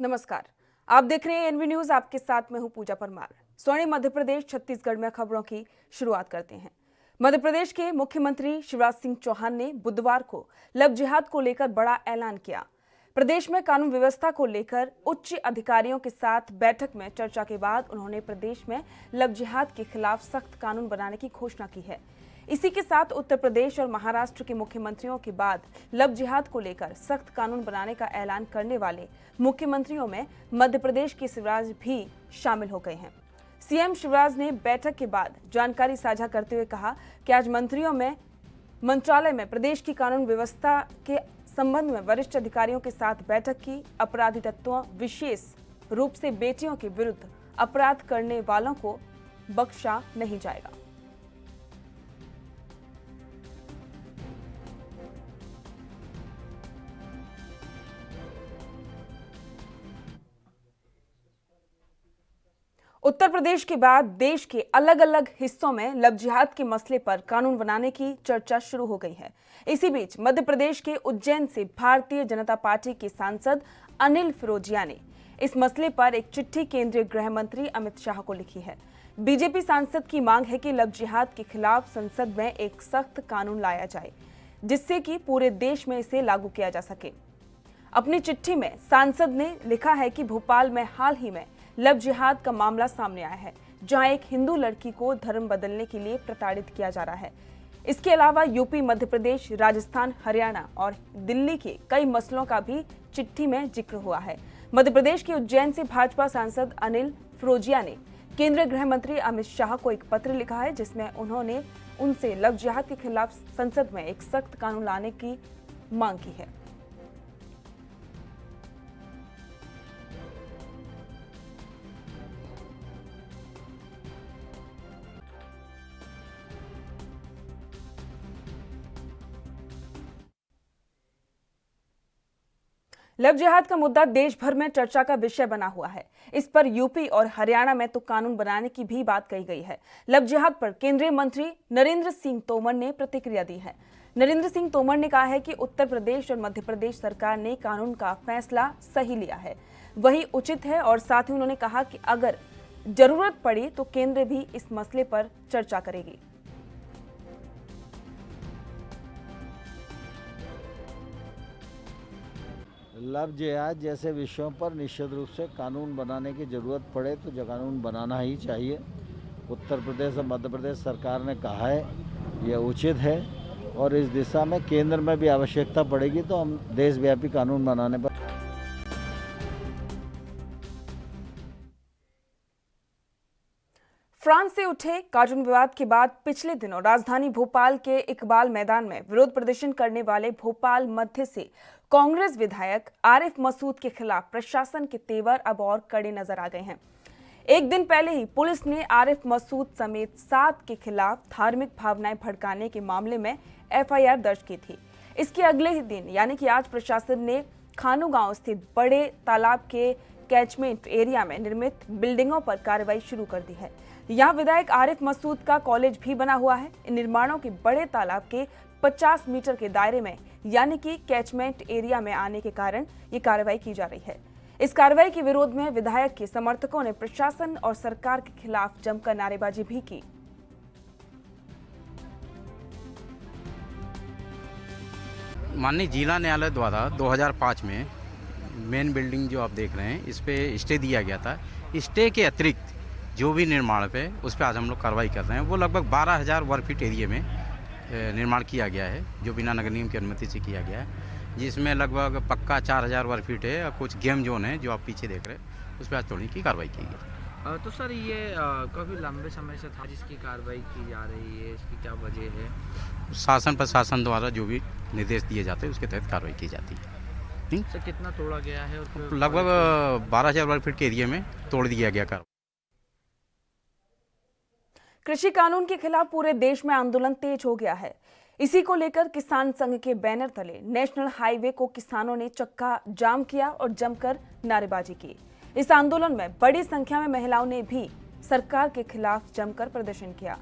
नमस्कार, आप देख रहे हैं एनवी न्यूज। आपके साथ मैं हूं पूजा परमार। स्वर्णिम मध्य प्रदेश छत्तीसगढ़ में खबरों की शुरुआत करते हैं। मध्य प्रदेश के मुख्यमंत्री शिवराज सिंह चौहान ने बुधवार को लव जिहाद को लेकर बड़ा ऐलान किया। प्रदेश में कानून व्यवस्था को लेकर उच्च अधिकारियों के साथ बैठक में चर्चा के बाद उन्होंने प्रदेश में लव जिहाद के खिलाफ सख्त कानून बनाने की घोषणा की है। इसी के साथ उत्तर प्रदेश और महाराष्ट्र के मुख्यमंत्रियों के बाद लव जिहाद को लेकर सख्त कानून बनाने का ऐलान करने वाले मुख्यमंत्रियों में मध्य प्रदेश के शिवराज भी शामिल हो गए हैं। सीएम शिवराज ने बैठक के बाद जानकारी साझा करते हुए कहा कि आज मंत्रालय में प्रदेश की कानून व्यवस्था के संबंध में वरिष्ठ अधिकारियों के साथ बैठक की। अपराधी तत्वों, विशेष रूप से बेटियों के विरुद्ध अपराध करने वालों को बख्शा नहीं जाएगा। उत्तर प्रदेश के बाद देश के अलग अलग हिस्सों में लव जिहाद के मसले पर कानून बनाने की चर्चा शुरू हो गई है। इसी बीच मध्य प्रदेश के उज्जैन से भारतीय जनता पार्टी के सांसद अनिल फिरोजिया ने इस मसले पर एक चिट्ठी केंद्रीय गृह मंत्री अमित शाह को लिखी है। बीजेपी सांसद की मांग है कि लव जिहाद के खिलाफ संसद में एक सख्त कानून लाया जाए, जिससे कि पूरे देश में इसे लागू किया जा सके। अपनी चिट्ठी में सांसद ने लिखा है कि भोपाल में हाल ही में लव जिहाद का मामला सामने आया है, जहां एक हिंदू लड़की को धर्म बदलने के लिए प्रताड़ित किया जा रहा है। इसके अलावा यूपी, मध्य प्रदेश, राजस्थान, हरियाणा और दिल्ली के कई मसलों का भी चिट्ठी में जिक्र हुआ है। मध्य प्रदेश के उज्जैन से भाजपा सांसद अनिल फिरोजिया ने केंद्रीय गृह मंत्री अमित शाह को एक पत्र लिखा है, जिसमें उन्होंने उनसे लव जिहाद के खिलाफ संसद में एक सख्त कानून लाने की मांग की है। लव जिहाद का मुद्दा देश भर में चर्चा का विषय बना हुआ है। इस पर यूपी और हरियाणा में तो कानून बनाने की भी बात कही गई है। लव जिहाद पर केंद्रीय मंत्री नरेंद्र सिंह तोमर ने प्रतिक्रिया दी है। नरेंद्र सिंह तोमर ने कहा है कि उत्तर प्रदेश और मध्य प्रदेश सरकार ने कानून का फैसला सही लिया है, वही उचित है, और साथ ही उन्होंने कहा कि अगर जरूरत पड़ी तो केंद्र भी इस मसले पर चर्चा करेगी। लव जिहाद जैसे विषयों पर निश्चित रूप से कानून बनाने की ज़रूरत पड़े तो जो कानून बनाना ही चाहिए। उत्तर प्रदेश और मध्य प्रदेश सरकार ने कहा है यह उचित है, और इस दिशा में केंद्र में भी आवश्यकता पड़ेगी तो हम देशव्यापी कानून बनाने पर। फ्रांस से उठे कार्टून विवाद के बाद पिछले दिनों राजधानी भोपाल के इकबाल मैदान में विरोध प्रदर्शन करने वाले भोपाल मध्य से कांग्रेस विधायक आरिफ मसूद के खिलाफ प्रशासन के तेवर अब और कड़े नजर आ गए हैं। एक दिन पहले ही पुलिस ने आरिफ मसूद समेत 7 के खिलाफ धार्मिक भावनाएं भड़काने के मामले में एफआईआर दर्ज की थी। इसके अगले ही दिन यानी कि आज प्रशासन ने खानू गांव स्थित बड़े तालाब के कैचमेंट एरिया में निर्मित बिल्डिंगों पर कार्रवाई शुरू कर दी है। यहाँ विधायक आरिफ मसूद का कॉलेज भी बना हुआ है। इन निर्माणों के बड़े तालाब के 50 मीटर के दायरे में यानी कि कैचमेंट एरिया में आने के कारण ये कार्रवाई की जा रही है। इस कार्रवाई के विरोध में विधायक के समर्थकों ने प्रशासन और सरकार के खिलाफ जमकर नारेबाजी भी की। माननीय जिला न्यायालय द्वारा 2005 में मेन बिल्डिंग जो आप देख रहे हैं इस पे स्टे दिया गया था। स्टे के अतिरिक्त जो भी निर्माण पे उस पर आज हम लोग कार्रवाई कर रहे हैं। वो लगभग 12,000 वर्ग फीट एरिया में निर्माण किया गया है, जो बिना नगर निगम की अनुमति से किया गया है, जिसमें लगभग पक्का 4,000 वर्ग फीट है और कुछ गेम जोन है जो आप पीछे देख रहे हैं, उस पर आज तोड़ने की कार्रवाई की गई। तो सर ये काफ़ी लंबे समय से था जिसकी कार्रवाई की जा रही है, इसकी क्या वजह है? शासन प्रशासन द्वारा जो भी निर्देश दिए जाते हैं उसके तहत कार्रवाई की जाती है। सर कितना तोड़ा गया है? और लगभग 12,000 वर्ग फीट के एरिया में तोड़ दिया गया कार्रवाई। कृषि कानून के खिलाफ पूरे देश में आंदोलन तेज हो गया है। इसी को लेकर किसान संघ के बैनर तले नेशनल हाईवे को किसानों ने चक्का जाम किया और जमकर नारेबाजी की। इस आंदोलन में बड़ी संख्या में महिलाओं ने भी सरकार के खिलाफ जमकर प्रदर्शन किया।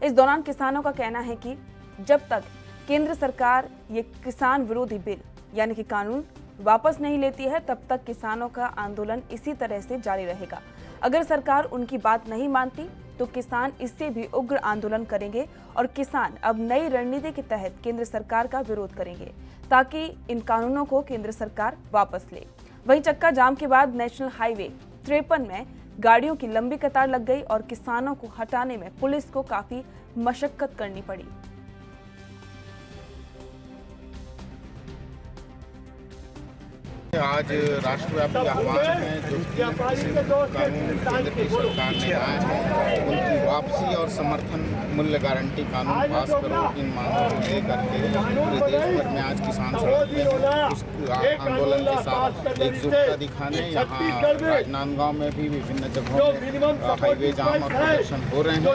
इस दौरान किसानों का कहना है कि जब तक केंद्र सरकार ये किसान विरोधी बिल यानी कि कानून वापस नहीं लेती है तब तक किसानों का आंदोलन इसी तरह से जारी रहेगा। अगर सरकार उनकी बात नहीं मानती तो किसान इससे भी उग्र आंदोलन करेंगे और किसान अब नई रणनीति के तहत केंद्र सरकार का विरोध करेंगे ताकि इन कानूनों को केंद्र सरकार वापस ले। वहीं चक्का जाम के बाद नेशनल हाईवे 53 में गाड़ियों की लंबी कतार लग गई और किसानों को हटाने में पुलिस को काफी मशक्कत करनी पड़ी। आज राष्ट्रव्यापी आह्वान है जो कानून केंद्र की सरकार ने लाए हैं उनकी वापसी और समर्थन मूल्य गारंटी कानून पास करो, इन मांगों को लेकर के पूरे देश भर में आज किसान सड़क में उस आंदोलन के साथ एकजुटता दिखाने यहाँ राजनांदगांव में भी विभिन्न जगहों में हाईवे जाम और प्रदर्शन हो रहे हैं।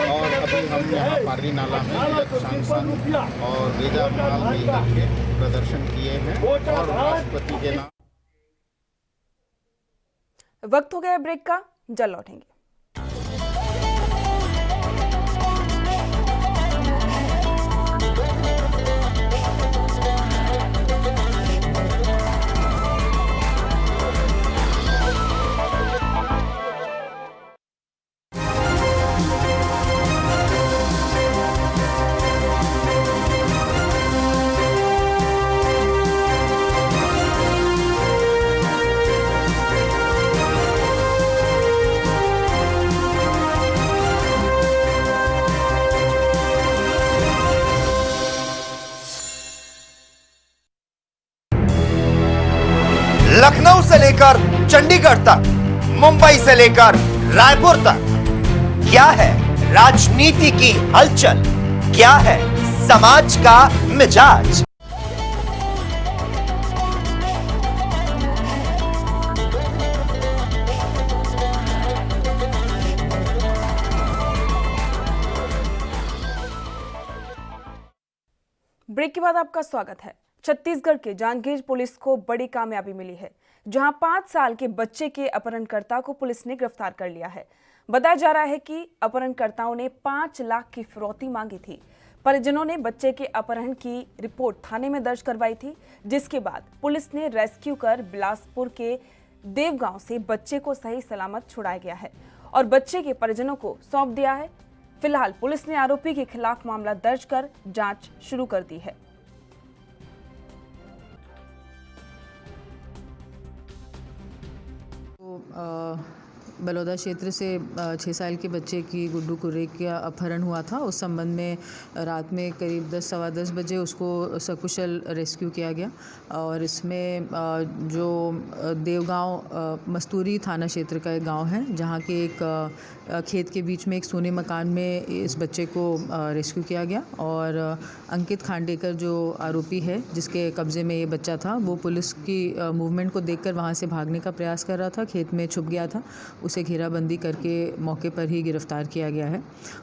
और अभी हम यहाँ पार्री नाला में जिला किसान संघ और रेजा माल मिलकर के प्रदर्शन किए हैं और राष्ट्रपति के नाम। वक्त हो गया ब्रेक का, जल्द लौटेंगे। लखनऊ से लेकर चंडीगढ़ तक, मुंबई से लेकर रायपुर तक, क्या है राजनीति की हलचल, क्या है समाज का मिजाज। ब्रेक के बाद आपका स्वागत है। छत्तीसगढ़ के जांजगीर पुलिस को बड़ी कामयाबी मिली है, जहां 5 साल के बच्चे के अपहरणकर्ता को पुलिस ने गिरफ्तार कर लिया है। बताया जा रहा है कि अपहरणकर्ताओं ने 5 लाख की फिरौती मांगी थी। परिजनों ने बच्चे के अपहरण की रिपोर्ट थाने में दर्ज करवाई थी, जिसके बाद पुलिस ने रेस्क्यू कर बिलासपुर के देवगांव से बच्चे को सही सलामत छुड़ाया गया है और बच्चे के परिजनों को सौंप दिया है। फिलहाल पुलिस ने आरोपी के खिलाफ मामला दर्ज कर जांच शुरू कर दी है। बलौदा क्षेत्र से 6 साल के बच्चे की गुड्डू कुर्रे का अपहरण हुआ था। उस संबंध में रात में करीब 10-10:15 बजे उसको सकुशल रेस्क्यू किया गया और इसमें जो देवगांव मस्तूरी थाना क्षेत्र का एक गांव है, जहां के एक खेत के बीच में एक सोने मकान में इस बच्चे को रेस्क्यू किया गया और अंकित खांडेकर जो आरोपी है जिसके कब्ज़े में ये बच्चा था, वो पुलिस की मूवमेंट को देखकर वहाँ से भागने का प्रयास कर रहा था, खेत में छुप गया था। उसे घेराबंदी करके मौके पर ही गिरफ्तार किया गया है।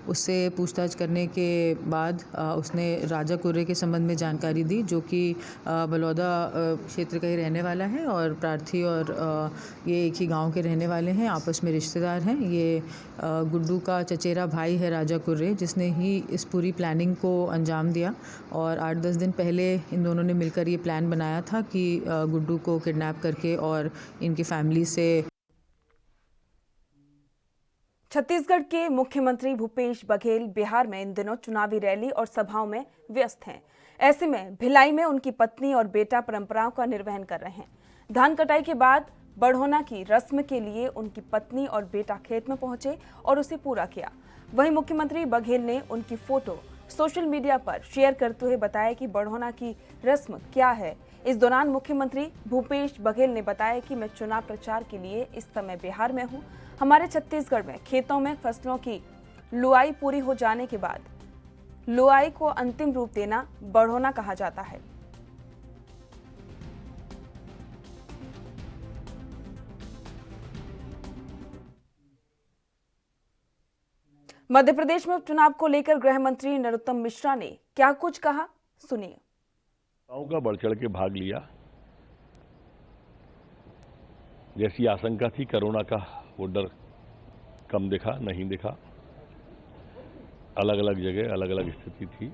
उससे पूछताछ करने के बाद उसने राजा कुर्रे के संबंध में जानकारी दी, जो कि बलौदा क्षेत्र का ही रहने वाला है और प्रार्थी और ये एक ही गांव के रहने वाले हैं, आपस में रिश्तेदार हैं। ये गुड्डू का चचेरा भाई है राजा कुर्रे, जिसने ही इस पूरी प्लानिंग को अंजाम दिया और 8-10 दिन पहले इन दोनों ने मिलकर ये प्लान बनाया था कि गुड्डू को किडनैप करके और इनकी फैमिली से। छत्तीसगढ़ के मुख्यमंत्री भूपेश बघेल बिहार में इन दिनों चुनावी रैली और सभाओं में व्यस्त हैं। ऐसे में भिलाई में उनकी पत्नी और बेटा परंपराओं का निर्वहन कर रहे हैं। धान कटाई के बाद बढ़ोना की रस्म के लिए उनकी पत्नी और बेटा खेत में पहुंचे और उसे पूरा किया। वहीं मुख्यमंत्री बघेल ने उनकी फोटो सोशल मीडिया पर शेयर करते हुए बताया कि बढ़ोना की रस्म क्या है। इस दौरान मुख्यमंत्री भूपेश बघेल ने बताया कि मैं चुनाव प्रचार के लिए इस समय बिहार में हूं। हमारे छत्तीसगढ़ में खेतों में फसलों की लुआई पूरी हो जाने के बाद लुआई को अंतिम रूप देना बढ़ोना कहा जाता है। मध्य प्रदेश में उपचुनाव को लेकर गृह मंत्री नरोत्तम मिश्रा ने क्या कुछ कहा, सुनिए। गांव का बढ़ चढ़ के भाग लिया। जैसी आशंका थी कोरोना का, वो डर कम दिखा, नहीं दिखा। अलग अलग जगह अलग अलग स्थिति थी।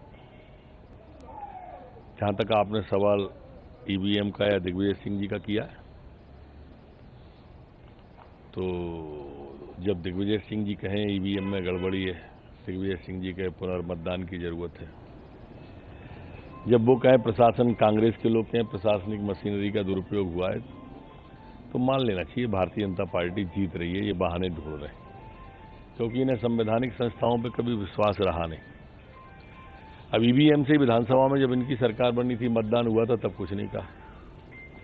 जहां तक आपने सवाल ईवीएम का या दिग्विजय सिंह जी का किया है। तो जब दिग्विजय सिंह जी कहें ईवीएम में गड़बड़ी है, दिग्विजय सिंह जी के पुनर्मतदान की जरूरत है, जब वो कहें प्रशासन कांग्रेस के लोग कहें प्रशासनिक मशीनरी का दुरुपयोग हुआ है, तो मान लेना चाहिए भारतीय जनता पार्टी जीत रही है, ये बहाने ढूंढ रहे हैं, क्योंकि इन्हें संवैधानिक संस्थाओं पर कभी विश्वास रहा नहीं। अब ईवीएम से विधानसभा में जब इनकी सरकार बनी थी, मतदान हुआ था, तब कुछ नहीं कहा।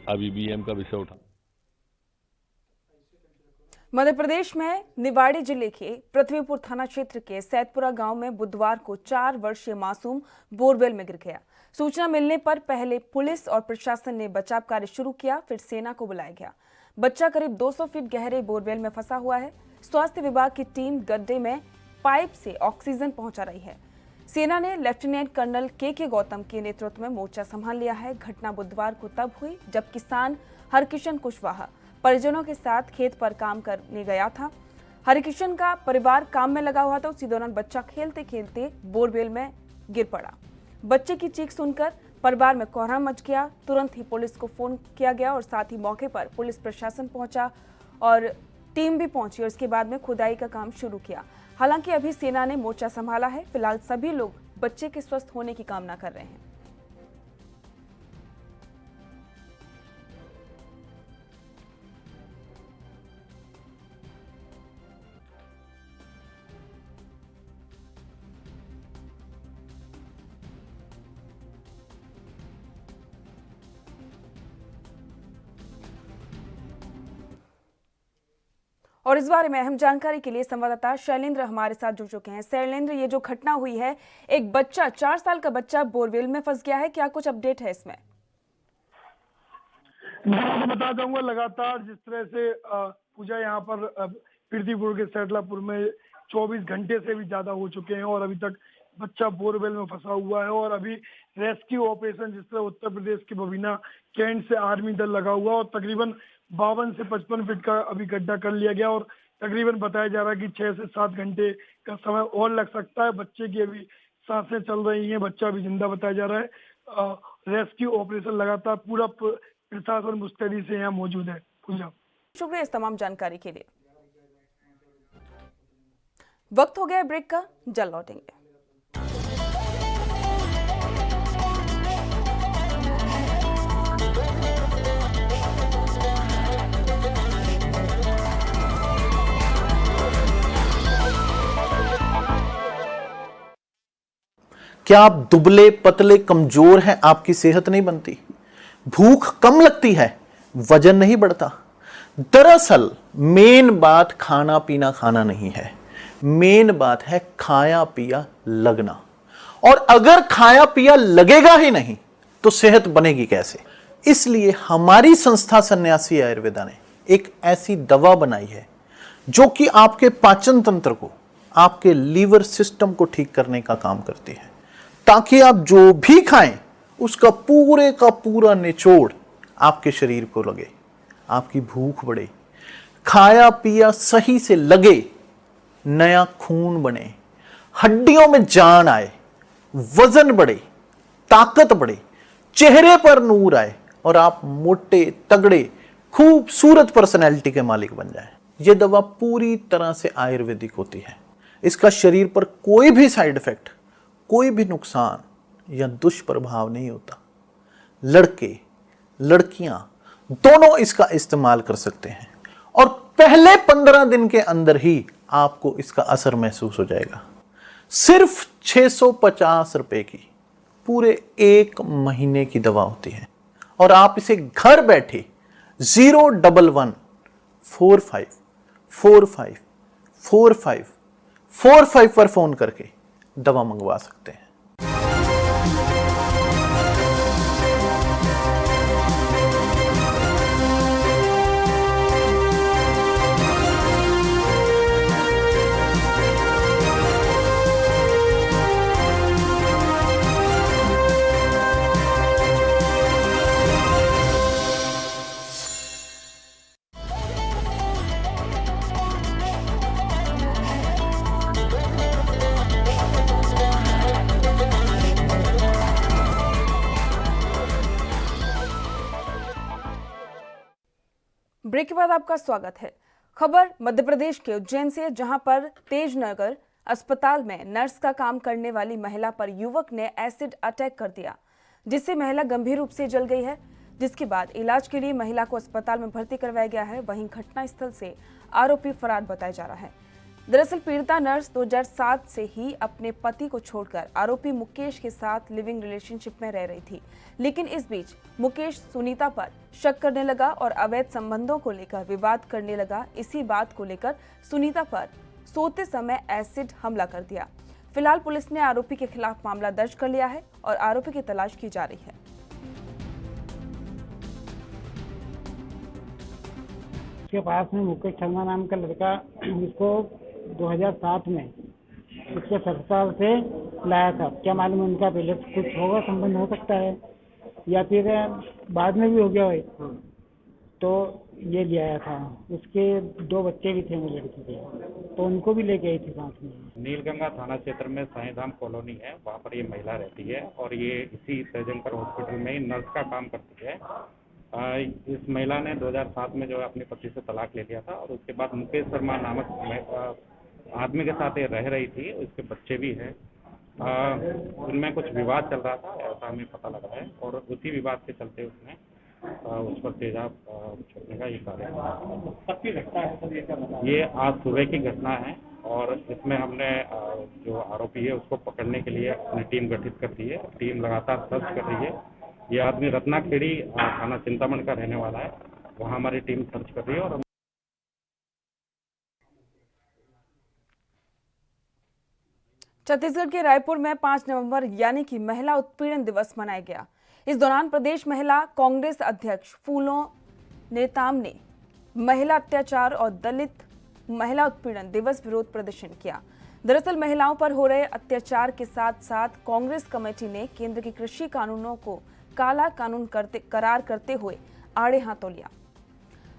अब ईवीएम का विषय उठा। मध्य प्रदेश में निवाड़ी जिले के पृथ्वीपुर थाना क्षेत्र के सैदपुरा गांव में बुधवार को 4 वर्षीय मासूम बोरवेल में गिर गया। सूचना मिलने पर पहले पुलिस और प्रशासन ने बचाव कार्य शुरू किया, फिर सेना को बुलाया गया। बच्चा करीब 200 फीट गहरे बोरवेल में फंसा हुआ है। स्वास्थ्य विभाग की टीम गड्ढे में पाइप से ऑक्सीजन पहुंचा रही है। सेना ने लेफ्टिनेंट कर्नल के गौतम के नेतृत्व में मोर्चा संभाल लिया है। घटना बुधवार को तब हुई जब किसान हरकिशन कुशवाहा परिजनों के साथ खेत पर काम करने गया था। हरिकिशन का परिवार काम में लगा हुआ था। उसी दौरान बच्चा खेलते खेलते बोरवेल में गिर पड़ा। बच्चे की चीख सुनकर परिवार में कोहराम मच गया। तुरंत ही पुलिस को फोन किया गया और साथ ही मौके पर पुलिस प्रशासन पहुंचा और टीम भी पहुंची और इसके बाद में खुदाई का काम शुरू किया। हालांकि अभी सेना ने मोर्चा संभाला है। फिलहाल सभी लोग बच्चे के स्वस्थ होने की कामना कर रहे हैं। और इस बारे में अहम जानकारी के लिए संवाददाता शैलेंद्र हमारे साथ जुड़ चुके हैं। शैलेंद्र, ये जो घटना हुई है, एक बच्चा 4 साल का बच्चा बोरवेल में फंस गया है, क्या कुछ अपडेट है इसमें? मैं बता दूंगा, लगातार जिस तरह से पूजा यहाँ पर पृथ्वीपुर के सैदलापुर में 24 घंटे से भी ज्यादा हो चुके हैं और अभी तक बच्चा बोरवेल में फंसा हुआ है। और अभी रेस्क्यू ऑपरेशन जिस तरह उत्तर प्रदेश के बबीना कैंट से आर्मी दल लगा हुआ और तकरीबन 52 से 55 फीट का अभी गड्ढा कर लिया गया और तकरीबन बताया जा रहा है कि 6 से 7 घंटे का समय और लग सकता है। बच्चे की अभी सांसें चल रही हैं, बच्चा अभी जिंदा बताया जा रहा है। रेस्क्यू ऑपरेशन लगातार पूरा प्रशासन मुस्तैदी से यहाँ मौजूद है। पूजा, शुक्रिया इस तमाम जानकारी के लिए। वक्त हो गया ब्रेक का, जल्द लौटेंगे। क्या आप दुबले पतले कमजोर हैं? आपकी सेहत नहीं बनती, भूख कम लगती है, वजन नहीं बढ़ता। दरअसल मेन बात खाना पीना खाना नहीं है, मेन बात है खाया पिया लगना। और अगर खाया पिया लगेगा ही नहीं तो सेहत बनेगी कैसे? इसलिए हमारी संस्था सन्यासी आयुर्वेदा ने एक ऐसी दवा बनाई है जो कि आपके पाचन तंत्र को, आपके लीवर सिस्टम को ठीक करने का काम करती है, ताकि आप जो भी खाएं उसका पूरे का पूरा निचोड़ आपके शरीर को लगे, आपकी भूख बढ़े, खाया पिया सही से लगे, नया खून बने, हड्डियों में जान आए, वजन बढ़े, ताकत बढ़े, चेहरे पर नूर आए और आप मोटे तगड़े खूबसूरत पर्सनैलिटी के मालिक बन जाएं। यह दवा पूरी तरह से आयुर्वेदिक होती है। इसका शरीर पर कोई भी साइड इफेक्ट, कोई भी नुकसान या दुष्प्रभाव नहीं होता। लड़के लड़कियां दोनों इसका इस्तेमाल कर सकते हैं और पहले 15 दिन के अंदर ही आपको इसका असर महसूस हो जाएगा। सिर्फ 650 रुपए की पूरे 1 महीने की दवा होती है और आप इसे घर बैठे 011 45 45 45 45 पर फोन करके दवा मंगवा सकते हैं। ब्रेक के बाद आपका स्वागत है। खबर मध्य प्रदेश के उज्जैन से, जहां पर तेजनगर अस्पताल में नर्स का काम करने वाली महिला पर युवक ने एसिड अटैक कर दिया, जिससे महिला गंभीर रूप से जल गई है, जिसके बाद इलाज के लिए महिला को अस्पताल में भर्ती करवाया गया है। वहीं घटनास्थल से आरोपी फरार बताया जा रहा है। दरअसल पीड़िता नर्स 2007 से ही अपने पति को छोड़कर आरोपी मुकेश के साथ लिविंग रिलेशनशिप में रह रही थी, लेकिन इस बीच मुकेश सुनीता पर शक करने लगा और अवैध संबंधों को लेकर विवाद करने लगा। इसी बात को लेकर सुनीता पर सोते समय एसिड हमला कर दिया। फिलहाल पुलिस ने आरोपी के खिलाफ मामला दर्ज कर लिया है और आरोपी की तलाश की जा रही है। उसके पास में मुकेश शर्मा नाम का लड़का इसको 2007 में उसके ससुराल से लाया था। क्या मालूम उनका पहले कुछ होगा, संबंध हो सकता है या फिर बाद में भी हो गया हो, तो ये ले आया था। उसके 2 बच्चे भी थे वो लड़की के, तो उनको भी लेके आई थी साथ में। नीलगंगा थाना क्षेत्र में साईधाम कॉलोनी है, वहाँ पर ये महिला रहती है और ये इसी सैजनकर हॉस्पिटल में नर्स का काम करती है। इस महिला ने 2007 में जो है अपने पति से तलाक ले लिया था और उसके बाद मुकेश शर्मा नामक आदमी के साथ ये रह रही थी। उसके बच्चे भी हैं। उनमें कुछ विवाद चल रहा था, ऐसा हमें पता लगा है और उसी विवाद के चलते उसने उस पर तेजाब छोड़ने का ये कार्य किया। ये आज सुबह की घटना है और इसमें हमने जो आरोपी है उसको पकड़ने के लिए अपनी टीम गठित कर दी है। टीम लगातार सर्च कर रही है। ये आदमी रत्नाखेड़ी थाना चिंतामण का रहने वाला है, वहाँ हमारी टीम सर्च कर रही है। और छत्तीसगढ़ के रायपुर में 5 नवंबर यानी कि महिला उत्पीड़न दिवस मनाया गया। इस दौरान प्रदेश महिला कांग्रेस अध्यक्ष फूलों नेताम ने महिला अत्याचार और दलित महिला उत्पीड़न दिवस विरोध प्रदर्शन किया। दरअसल महिलाओं पर हो रहे अत्याचार के साथ साथ कांग्रेस कमेटी ने केंद्र के कृषि कानूनों को काला कानून करार करते हुए आड़े हाथों लिया।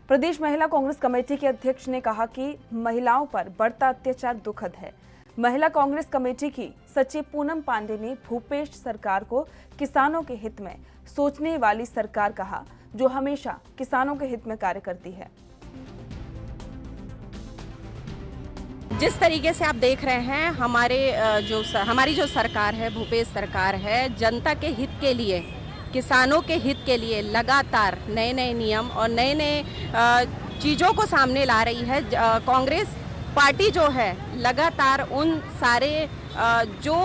प्रदेश महिला कांग्रेस कमेटी के अध्यक्ष ने कहा कि महिलाओं पर बढ़ता अत्याचार दुखद है। महिला कांग्रेस कमेटी की सचिव पूनम पांडे ने भूपेश सरकार को किसानों के हित में सोचने वाली सरकार कहा, जो हमेशा किसानों के हित में कार्य करती है। जिस तरीके से आप देख रहे हैं, हमारी जो सरकार है, भूपेश सरकार है, जनता के हित के लिए, किसानों के हित के लिए लगातार नए नए नियम और नए नए चीज़ों को सामने ला रही है। कांग्रेस पार्टी जो है लगातार उन सारे जो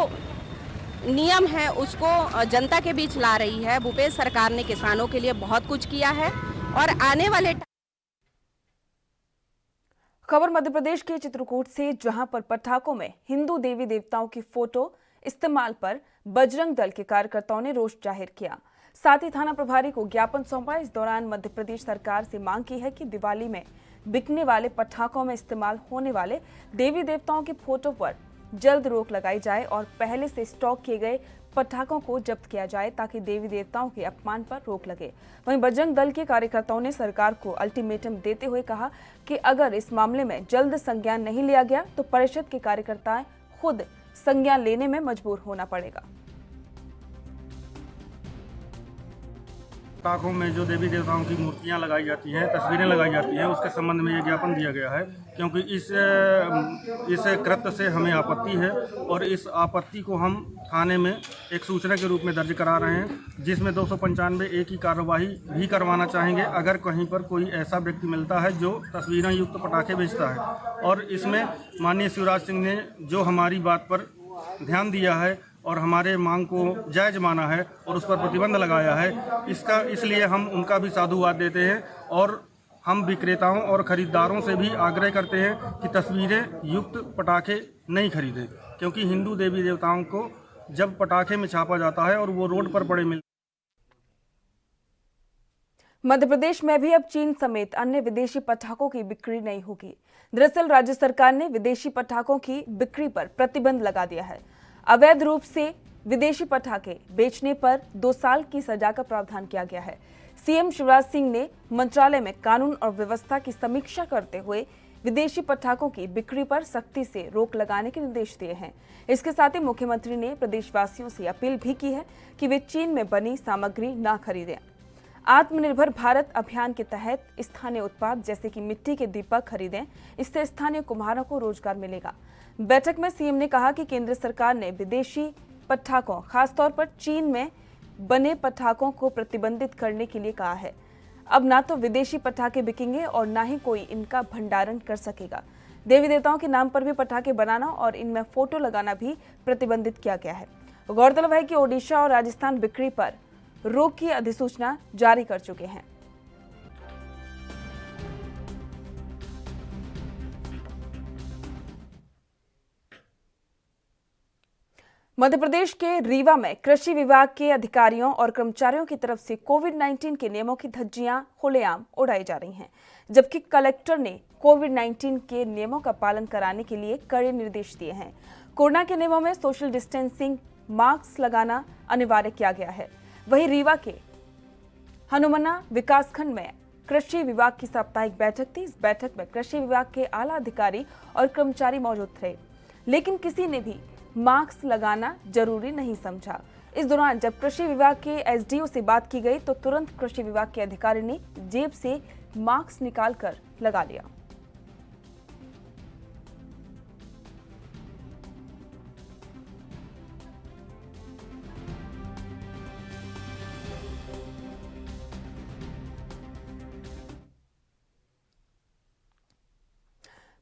नियम है उसको जनता के बीच ला रही है। भूपेश सरकार ने किसानों के लिए बहुत कुछ किया है और आने वाले खबर मध्य प्रदेश के चित्रकूट से, जहां पर पटाखों में हिंदू देवी देवताओं की फोटो इस्तेमाल पर बजरंग दल के कार्यकर्ताओं ने रोष जाहिर किया। साथ ही थाना प्रभारी को ज्ञापन सौंपा। इस दौरान मध्य प्रदेश सरकार से मांग की है कि दिवाली में बिकने वाले पटाखों में इस्तेमाल होने वाले देवी देवताओं की फोटो पर जल्द रोक लगाई जाए और पहले से स्टॉक किए गए पटाखों को जब्त किया जाए, ताकि देवी देवताओं के अपमान पर रोक लगे। वहीं बजरंग दल के कार्यकर्ताओं ने सरकार को अल्टीमेटम देते हुए कहा कि अगर इस मामले में जल्द संज्ञान नहीं लिया गया तो परिषद के कार्यकर्ता खुद संज्ञान लेने में मजबूर होना पड़ेगा। पटाखों में जो देवी देवताओं की मूर्तियां लगाई जाती हैं, तस्वीरें लगाई जाती हैं, उसके संबंध में ये ज्ञापन दिया गया है, क्योंकि इस कृत्य से हमें आपत्ति है और इस आपत्ति को हम थाने में एक सूचना के रूप में दर्ज करा रहे हैं, जिसमें 295 की कार्रवाई भी करवाना चाहेंगे अगर कहीं पर कोई ऐसा व्यक्ति मिलता है जो तस्वीरें युक्त पटाखे बेचता है। और इसमें माननीय शिवराज सिंह ने जो हमारी बात पर ध्यान दिया है और हमारे मांग को जायज़ माना है और उस पर प्रतिबंध लगाया है, इसलिए हम उनका भी साधुवाद देते हैं और हम विक्रेताओं और खरीदारों से भी आग्रह करते हैं कि तस्वीरें युक्त पटाखे नहीं खरीदें, क्योंकि हिंदू देवी देवताओं को जब पटाखे में छापा जाता है और वो रोड पर पड़े मिलते। मध्य प्रदेश में भी अब चीन समेत अन्य विदेशी पटाखों की बिक्री नहीं होगी। दरअसल राज्य सरकार ने विदेशी पटाखों की बिक्री पर प्रतिबंध लगा दिया है। अवैध रूप से विदेशी पटाखे बेचने पर 2 साल की सजा का प्रावधान किया गया है। सीएम शिवराज सिंह ने मंत्रालय में कानून और व्यवस्था की समीक्षा करते हुए विदेशी पटाखों की बिक्री पर सख्ती से रोक लगाने के निर्देश दिए हैं। इसके साथ ही मुख्यमंत्री ने प्रदेशवासियों से अपील भी की है कि वे चीन में बनी सामग्री न खरीदें। आत्मनिर्भर भारत अभियान के तहत स्थानीय उत्पाद जैसे कि मिट्टी के दीपक खरीदें, इससे स्थानीय कुम्हारों को रोजगार मिलेगा। बैठक में सीएम ने कहा कि केंद्र सरकार ने विदेशी पटाखों, खासतौर पर चीन में बने पटाखों को प्रतिबंधित करने के लिए कहा है। अब ना तो विदेशी पटाखे बिकेंगे और ना ही कोई इनका भंडारण कर सकेगा। देवी देवताओं के नाम पर भी पटाखे बनाना और इनमें फोटो लगाना भी प्रतिबंधित किया गया है। गौरतलब है कि ओडिशा और राजस्थान बिक्री पर रोक की अधिसूचना जारी कर चुके हैं। मध्य प्रदेश के रीवा में कृषि विभाग के अधिकारियों और कर्मचारियों की तरफ से कोविड-19 के नियमों की धज्जियां खुलेआम उड़ाई जा रही हैं, जबकि कलेक्टर ने कोविड-19 के नियमों का पालन कराने के लिए कड़े निर्देश दिए हैं। कोरोना के नियमों में सोशल डिस्टेंसिंग, मास्क लगाना अनिवार्य किया गया है। वहीं रीवा के हनुमना विकासखंड में कृषि विभाग की साप्ताहिक बैठक थी। इस बैठक में कृषि विभाग के आला अधिकारी और कर्मचारी मौजूद थे, लेकिन किसी ने भी मास्क लगाना जरूरी नहीं समझा। इस दौरान जब कृषि विभाग के एसडीओ से बात की गई तो तुरंत कृषि विभाग के अधिकारी ने जेब से मास्क निकालकर लगा लिया।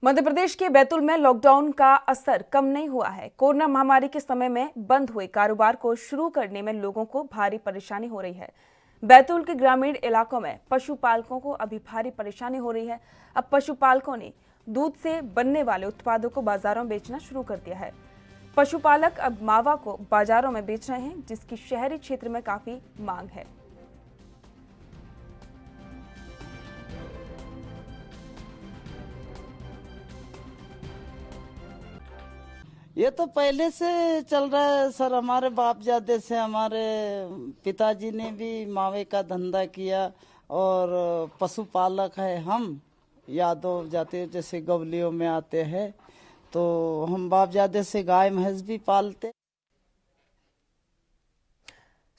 मध्य प्रदेश के बैतूल में लॉकडाउन का असर कम नहीं हुआ है। कोरोना महामारी के समय में बंद हुए कारोबार को शुरू करने में लोगों को भारी परेशानी हो रही है। बैतूल के ग्रामीण इलाकों में पशुपालकों को अभी भारी परेशानी हो रही है। अब पशुपालकों ने दूध से बनने वाले उत्पादों को बाजारों में बेचना शुरू कर दिया है। पशुपालक अब मावा को बाजारों में बेच रहे हैं, जिसकी शहरी क्षेत्र में काफी मांग है। ये तो पहले से चल रहा है सर। हमारे बाप जादे से हमारे पिताजी ने भी मावे का धंधा किया और पशुपालक है। हम यादव जाते जैसे गवलियों में आते हैं, तो हम बाप जादे से गाय भैंस भी पालते।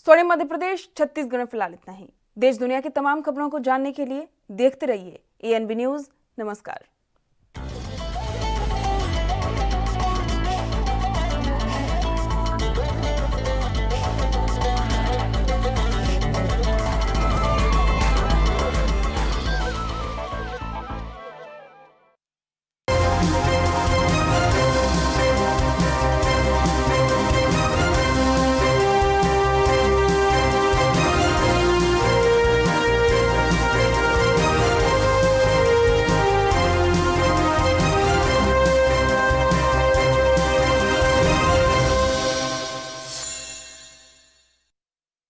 सोने मध्य प्रदेश छत्तीसगढ़ में फिलहाल इतना ही। देश दुनिया की तमाम खबरों को जानने के लिए देखते रहिए ANB न्यूज। नमस्कार।